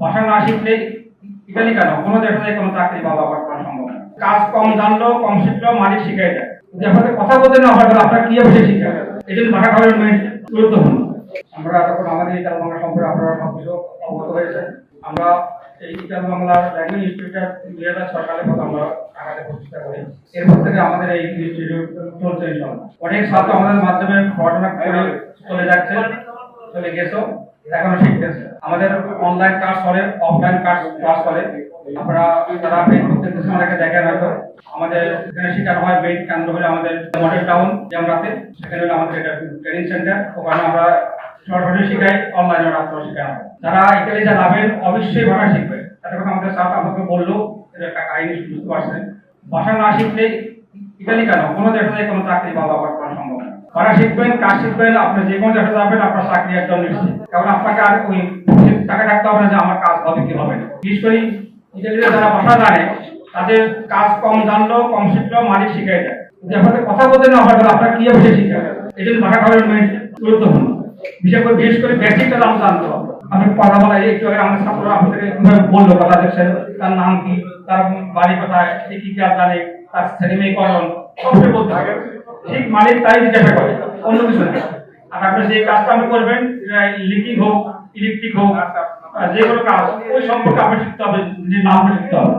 ভাষা না শিখলে ইতালি কেন কোনো দেশে কোনো চাকরি বা ব্যবহার করা সম্ভব না। কাজ কম জানলো কম শিখলো মালিক শিখাই দেয়। যদি আপনাদের কথা বলতে না হয় তাহলে আপনারা কিভাবে শিখাবেন? এই জন্য ভাষা ডেভেলপমেন্ট গুরুত্বপূর্ণ। আমরা তখন আমাদের ইতালি বাংলা সম্পর্কে আপনারা সবকিছু অবগত হয়েছেন। আমরা এই ইতালি বাংলার ল্যাঙ্গুয়েজ ইনস্টিটিউটটা 2006 সালে কথা আমরা ঢাকাতে প্রতিষ্ঠা করি। এরপর থেকে আমাদের এই ইনস্টিটিউট চলছে ইনশাআল্লাহ। অনেক ছাত্র আমাদের মাধ্যমে পড়াশোনা করে চলে যাচ্ছে, চলে গেছো, এখনো শিখতেছে। আমাদের অনলাইন ক্লাস করে, অফলাইন ক্লাস করে। আমরা তারা ফেসবুক দেখতেছে, অনেকে দেখেন হয়তো। আমাদের এখানে শেখানো হয় মেইন কেন্দ্র হলে আমাদের মডেল টাউন জামরাতে, সেখানে হলো আমাদের এটা ট্রেনিং সেন্টার। ওখানে আমরা সরাসরি শিখাই, অনলাইনে রাত্রে শেখানো হয়। যারা ইতালি যাবেন অবশ্যই ভাষা শিখবে। তাতে কথা আমাদের স্যার আমাকে বললো, এটা একটা কাহিনী বুঝতে পারছেন। ভাষা না শিখলে ইতালি কেন কোনো দেশে কোনো চাকরি বা ব্যবহার করা সম্ভব না। ভাষা শিখবেন, কাজ শিখবেন, আপনি যে কোনো দেশে যাবেন আপনার চাকরি একদম নিশ্চিত। কারণ আপনাকে আর ওই টাকা থাকতে হবে না যে আমার কাজ হবে কি হবে না। বিশেষ করে ইতালিতে যারা ভাষা জানে তাদের কাজ কম জানলো কম শিখলো মালিক শিখাই দেয়। যদি আপনাদের কথা বলতে না হয় তাহলে আপনারা কিভাবে শিখাবেন? এই জন্য ভাষা ডেভেলপমেন্ট গুরুত্বপূর্ণ। বিশেষ করে বেসিকটা নাম জানতে হবে। আপনি কথা বলা একটু আগে আমাদের ছাত্ররা আপনাদেরকে কিভাবে বললো কথা দেখছেন, তার নাম কি, তার বাড়ি কোথায়, সে কি কাজ জানে, তার ছেলেমেয়েকরণ সবটাই বলতে হবে। ঠিক মালিক তাই জিজ্ঞাসা করে, অন্য কিছু না। আর আপনি যে কাজটা আপনি করবেন, লিখিং হোক, ইলেকট্রিক হোক, যে কোনো কাজ ওই সম্পর্কে আপনি শিখতে হবে, যে নাম শিখতে হবে।